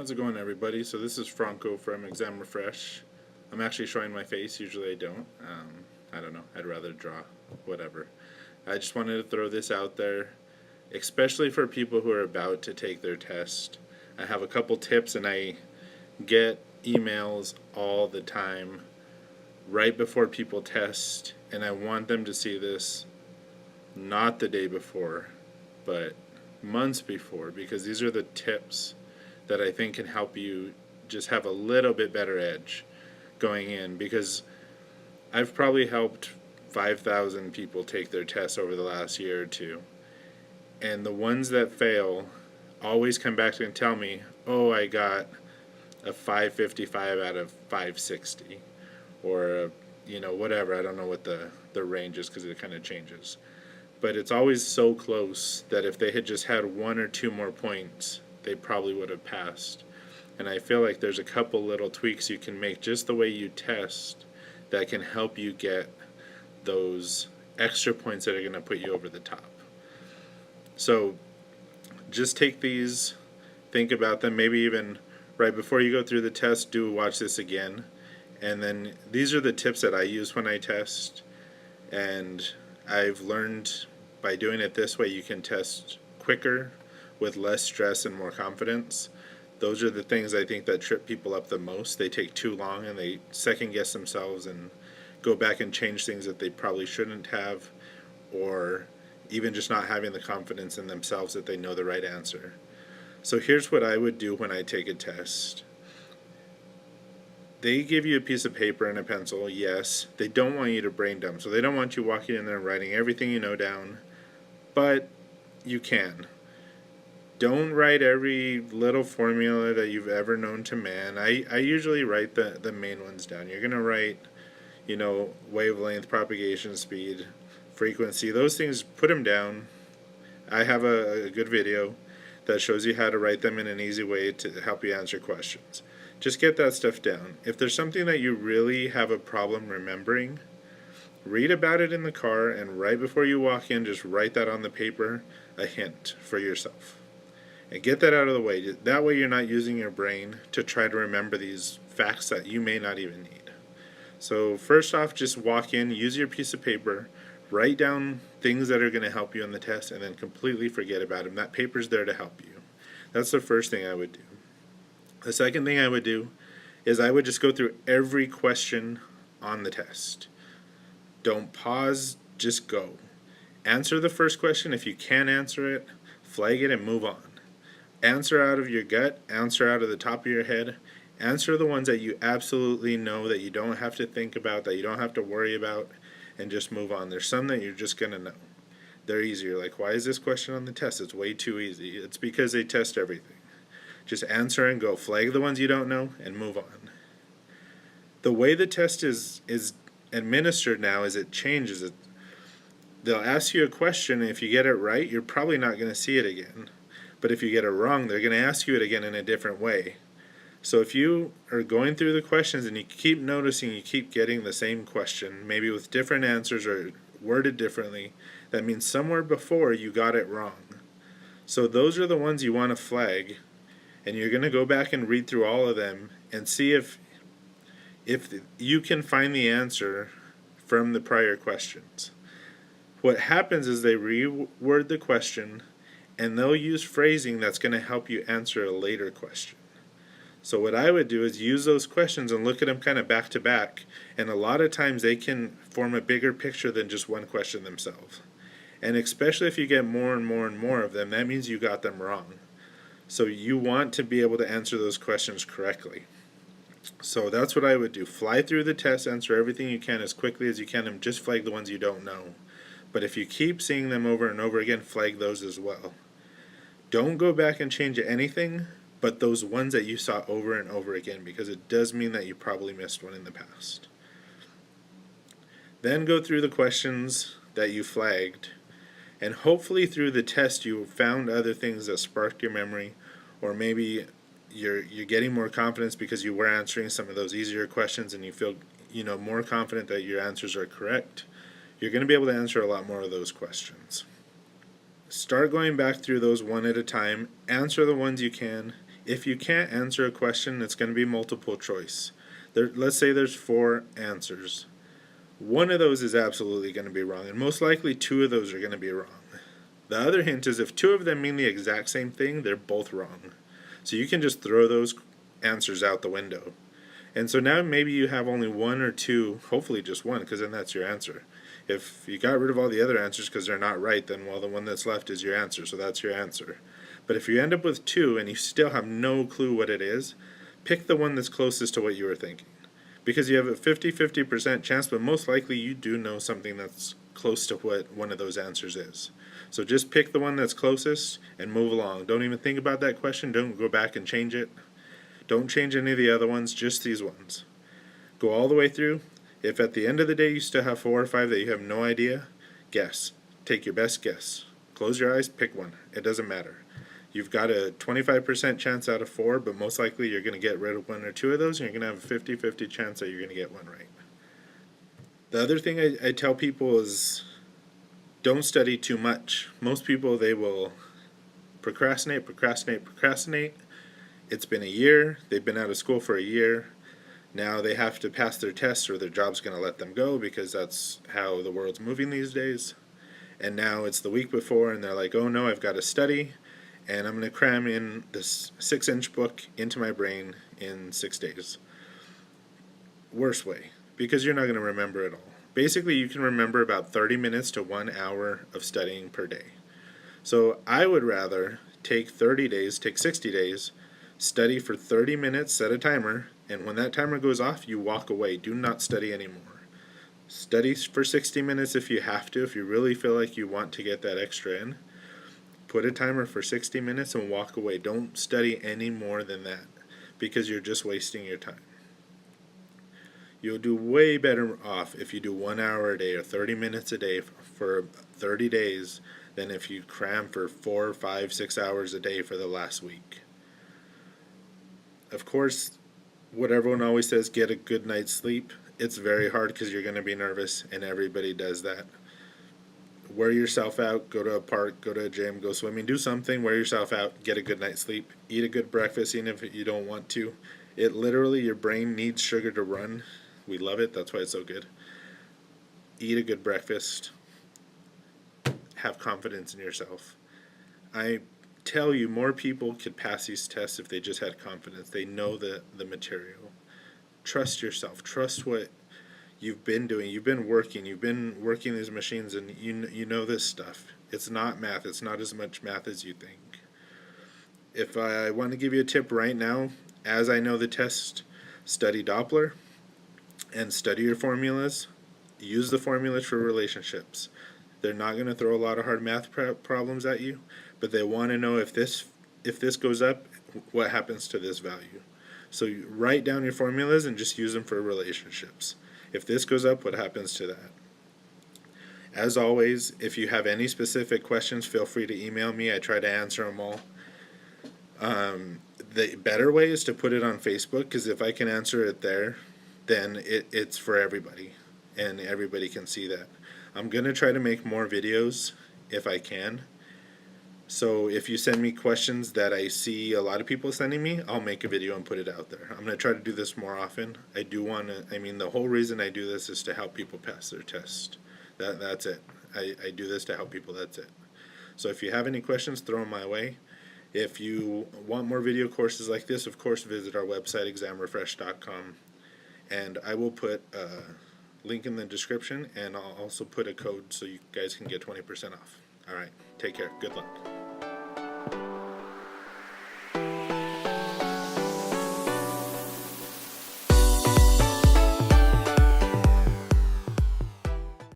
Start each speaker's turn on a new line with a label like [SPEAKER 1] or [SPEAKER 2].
[SPEAKER 1] How's it going, everybody? So this is Franco from Examrefresh. I'm actually showing my face. Usually I don't. I don't know. I'd rather draw. Whatever. I just wanted to throw this out there, especially for people who are about to take their test. I have a couple tips, and I get emails all the time right before people test, and I want them to see this not the day before, but months before, because these are the tips that I think can help you just have a little bit better edge going in, because I've probably helped 5,000 people take their tests over the last year or two, and the ones that fail always come back to and tell me, oh, I got a 555 out of 560, or whatever. I don't know what the range is because it kind of changes, but it's always so close that if they had just had one or two more points, they probably would have passed. And I feel like there's a couple little tweaks you can make just the way you test that can help you get those extra points that are going to put you over the top. So just take these, think about them, maybe even right before you go through the test, watch this again. And then these are the tips that I use when I test, and I've learned by doing it this way you can test quicker with less stress and more confidence. Those are the things I think that trip people up the most. They take too long and they second guess themselves and go back and change things that they probably shouldn't have, or even just not having the confidence in themselves that they know the right answer. So here's what I would do when I take a test. They give you a piece of paper and a pencil, yes. They don't want you to brain dump, so they don't want you walking in there and writing everything you know down, but you can. Don't write every little formula that you've ever known to man. I usually write the main ones down. You're going to write, wavelength, propagation speed, frequency. Those things, put them down. I have a good video that shows you how to write them in an easy way to help you answer questions. Just get that stuff down. If there's something that you really have a problem remembering, read about it in the car, and right before you walk in, just write that on the paper, a hint for yourself. And get that out of the way. That way you're not using your brain to try to remember these facts that you may not even need. So first off, just walk in, use your piece of paper, write down things that are going to help you on the test, and then completely forget about them. That paper's there to help you. That's the first thing I would do. The second thing I would do is I would just go through every question on the test. Don't pause, just go. Answer the first question. If you can't answer it, flag it and move on. Answer out of your gut, answer out of the top of your head, answer the ones that you absolutely know that you don't have to think about, that you don't have to worry about, and just move on. There's some that you're just going to know. They're easier. Like, why is this question on the test? It's way too easy. It's because they test everything. Just answer and go. Flag the ones you don't know and move on. The way the test is administered now is it changes. They'll ask you a question, and if you get it right, you're probably not going to see it again. But if you get it wrong, they're going to ask you it again in a different way. So if you are going through the questions and you keep noticing you keep getting the same question, maybe with different answers or worded differently, that means somewhere before you got it wrong. So those are the ones you want to flag, and you're going to go back and read through all of them and see if you can find the answer from the prior questions. What happens is they reword the question, and they'll use phrasing that's going to help you answer a later question. So what I would do is use those questions and look at them kind of back to back, and a lot of times they can form a bigger picture than just one question themselves. And especially if you get more and more and more of them, that means you got them wrong. So you want to be able to answer those questions correctly. So that's what I would do. Fly through the test, answer everything you can as quickly as you can, and just flag the ones you don't know. But if you keep seeing them over and over again, flag those as well. Don't go back and change anything but those ones that you saw over and over again, because it does mean that you probably missed one in the past. Then go through the questions that you flagged, and hopefully through the test you found other things that sparked your memory, or maybe you're getting more confidence because you were answering some of those easier questions and you feel more confident that your answers are correct. You're going to be able to answer a lot more of those questions. Start going back through those one at a time. Answer the ones you can. If you can't answer a question, it's going to be multiple choice. Let's say there's 4 answers. One of those is absolutely going to be wrong, and most likely 2 of those are going to be wrong. The other hint is if 2 of them mean the exact same thing, they're both wrong. So you can just throw those answers out the window. And so now maybe you have only 1 or 2, hopefully just 1, because then that's your answer. If you got rid of all the other answers because they're not right, then well, the one that's left is your answer, so that's your answer. But if you end up with 2 and you still have no clue what it is, pick the one that's closest to what you were thinking. Because you have a 50-50% chance, but most likely you do know something that's close to what one of those answers is. So just pick the one that's closest and move along. Don't even think about that question. Don't go back and change it. Don't change any of the other ones, just these ones. Go all the way through. If at the end of the day you still have 4 or 5 that you have no idea, guess. Take your best guess. Close your eyes, pick one. It doesn't matter. You've got a 25% chance out of 4, but most likely you're going to get rid of 1 or 2 of those, and you're going to have a 50-50 chance that you're going to get one right. The other thing I tell people is don't study too much. Most people, they will procrastinate. It's been a year. They've been out of school for a year. Now they have to pass their tests or their job's going to let them go because that's how the world's moving these days. And now it's the week before and they're like, oh no, I've got to study and I'm going to cram in this 6-inch book into my brain in 6 days. Worst way, because you're not going to remember it all. Basically, you can remember about 30 minutes to 1 hour of studying per day. So I would rather take 30 days, take 60 days, study for 30 minutes, set a timer, and when that timer goes off, you walk away. Do not study anymore. Study for 60 minutes if you have to, if you really feel like you want to get that extra in. Put a timer for 60 minutes and walk away. Don't study any more than that because you're just wasting your time. You'll do way better off if you do 1 hour a day or 30 minutes a day for 30 days than if you cram for 4, 5, 6 hours a day for the last week. Of course, what everyone always says, get a good night's sleep. It's very hard because you're going to be nervous, and everybody does that. Wear yourself out, go to a park, go to a gym, go swimming, do something, wear yourself out, get a good night's sleep, eat a good breakfast even if you don't want to. It literally, your brain needs sugar to run. We love it, that's why it's so good. Eat a good breakfast. Have confidence in yourself. I tell you, more people could pass these tests if they just had confidence. They know the material. Trust yourself. Trust what you've been doing. You've been working these machines, and you know this stuff. It's not math. It's not as much math as you think. If I want to give you a tip right now, as I know the test, study Doppler and study your formulas. Use the formulas for relationships. They're not going to throw a lot of hard math problems at you, but they want to know if this goes up, what happens to this value. So you write down your formulas and just use them for relationships. If this goes up, what happens to that? As always, if you have any specific questions, feel free to email me. I try to answer them all. The better way is to put it on Facebook, because if I can answer it there, then it's for everybody, and everybody can see that. I'm going to try to make more videos if I can. So if you send me questions that I see a lot of people sending me, I'll make a video and put it out there. I'm going to try to do this more often. I do want to, the whole reason I do this is to help people pass their test. That's it. I do this to help people, that's it. So if you have any questions, throw them my way. If you want more video courses like this, of course, visit our website, examrefresh.com. And I will put a link in the description, and I'll also put a code so you guys can get 20% off. All right, take care. Good luck.